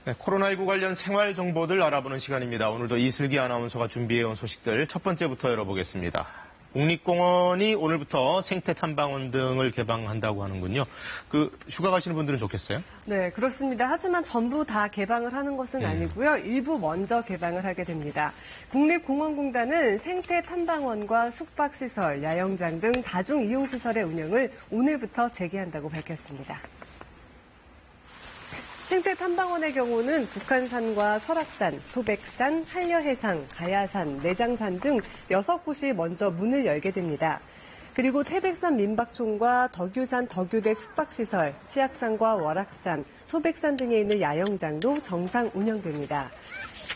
네, 코로나19 관련 생활 정보들 알아보는 시간입니다. 오늘도 이슬기 아나운서가 준비해온 소식들 첫 번째부터 열어보겠습니다. 국립공원이 오늘부터 생태 탐방원 등을 개방한다고 하는군요. 휴가 가시는 분들은 좋겠어요? 네, 그렇습니다. 하지만 전부 다 개방을 하는 것은 아니고요. 일부 먼저 개방을 하게 됩니다. 국립공원공단은 생태 탐방원과 숙박시설, 야영장 등 다중이용시설의 운영을 오늘부터 재개한다고 밝혔습니다. 생태탐방원의 경우는 북한산과 설악산, 소백산, 한려해상, 가야산, 내장산 등 6곳이 먼저 문을 열게 됩니다. 그리고 태백산 민박촌과 덕유산 덕유대 숙박시설, 치악산과 월악산, 소백산 등에 있는 야영장도 정상 운영됩니다.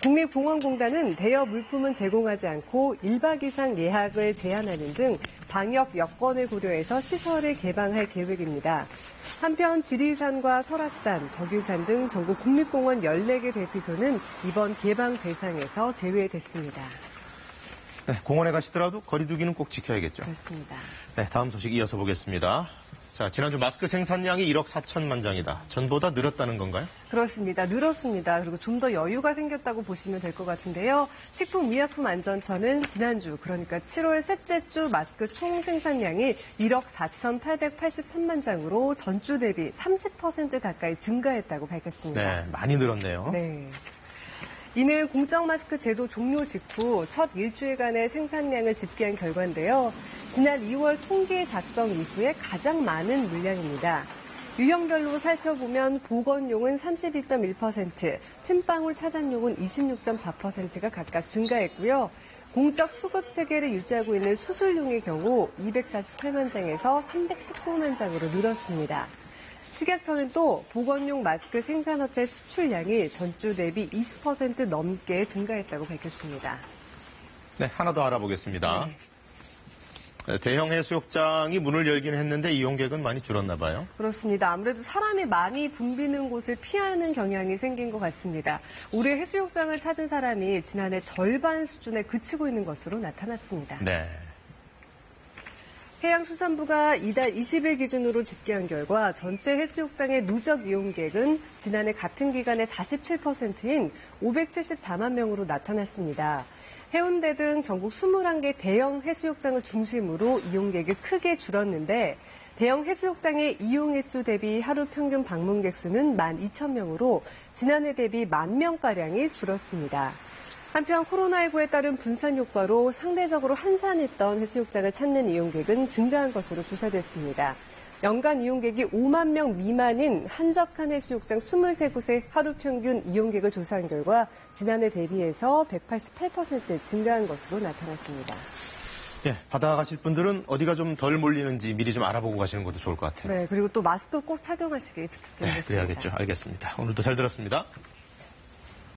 국립공원공단은 대여 물품은 제공하지 않고 1박 이상 예약을 제한하는 등 방역 여건을 고려해서 시설을 개방할 계획입니다. 한편 지리산과 설악산, 덕유산 등 전국 국립공원 14개 대피소는 이번 개방 대상에서 제외됐습니다. 네, 공원에 가시더라도 거리 두기는 꼭 지켜야겠죠. 그렇습니다. 네, 다음 소식 이어서 보겠습니다. 자, 지난주 마스크 생산량이 1억 4천만 장이다. 전보다 늘었다는 건가요? 그렇습니다. 늘었습니다. 그리고 좀 더 여유가 생겼다고 보시면 될 것 같은데요. 식품의약품안전처는 지난주, 그러니까 7월 셋째 주 마스크 총 생산량이 1억 4,883만 장으로 전주 대비 30% 가까이 증가했다고 밝혔습니다. 네, 많이 늘었네요. 네. 이는 공적 마스크 제도 종료 직후 첫 일주일간의 생산량을 집계한 결과인데요. 지난 2월 통계 작성 이후에 가장 많은 물량입니다. 유형별로 살펴보면 보건용은 32.1%, 침방울 차단용은 26.4%가 각각 증가했고요. 공적 수급 체계를 유지하고 있는 수술용의 경우 248만 장에서 319만 장으로 늘었습니다. 식약처는 또 보건용 마스크 생산업체 수출량이 전주 대비 20% 넘게 증가했다고 밝혔습니다. 네, 하나 더 알아보겠습니다. 네. 대형 해수욕장이 문을 열긴 했는데 이용객은 많이 줄었나 봐요. 그렇습니다. 아무래도 사람이 많이 붐비는 곳을 피하는 경향이 생긴 것 같습니다. 올해 해수욕장을 찾은 사람이 지난해 절반 수준에 그치고 있는 것으로 나타났습니다. 네. 해양수산부가 이달 20일 기준으로 집계한 결과 전체 해수욕장의 누적 이용객은 지난해 같은 기간의 47%인 574만 명으로 나타났습니다. 해운대 등 전국 21개 대형 해수욕장을 중심으로 이용객이 크게 줄었는데 대형 해수욕장의 이용횟수 대비 하루 평균 방문객 수는 12,000명으로 지난해 대비 10,000명가량이 줄었습니다. 한편 코로나19에 따른 분산 효과로 상대적으로 한산했던 해수욕장을 찾는 이용객은 증가한 것으로 조사됐습니다. 연간 이용객이 5만 명 미만인 한적한 해수욕장 23곳의 하루 평균 이용객을 조사한 결과 지난해 대비해서 188% 증가한 것으로 나타났습니다. 예, 바다 가실 분들은 어디가 좀 덜 몰리는지 미리 좀 알아보고 가시는 것도 좋을 것 같아요. 네, 그리고 또 마스크 꼭 착용하시길 부탁드리겠습니다. 네, 그래야겠죠. 알겠습니다. 오늘도 잘 들었습니다.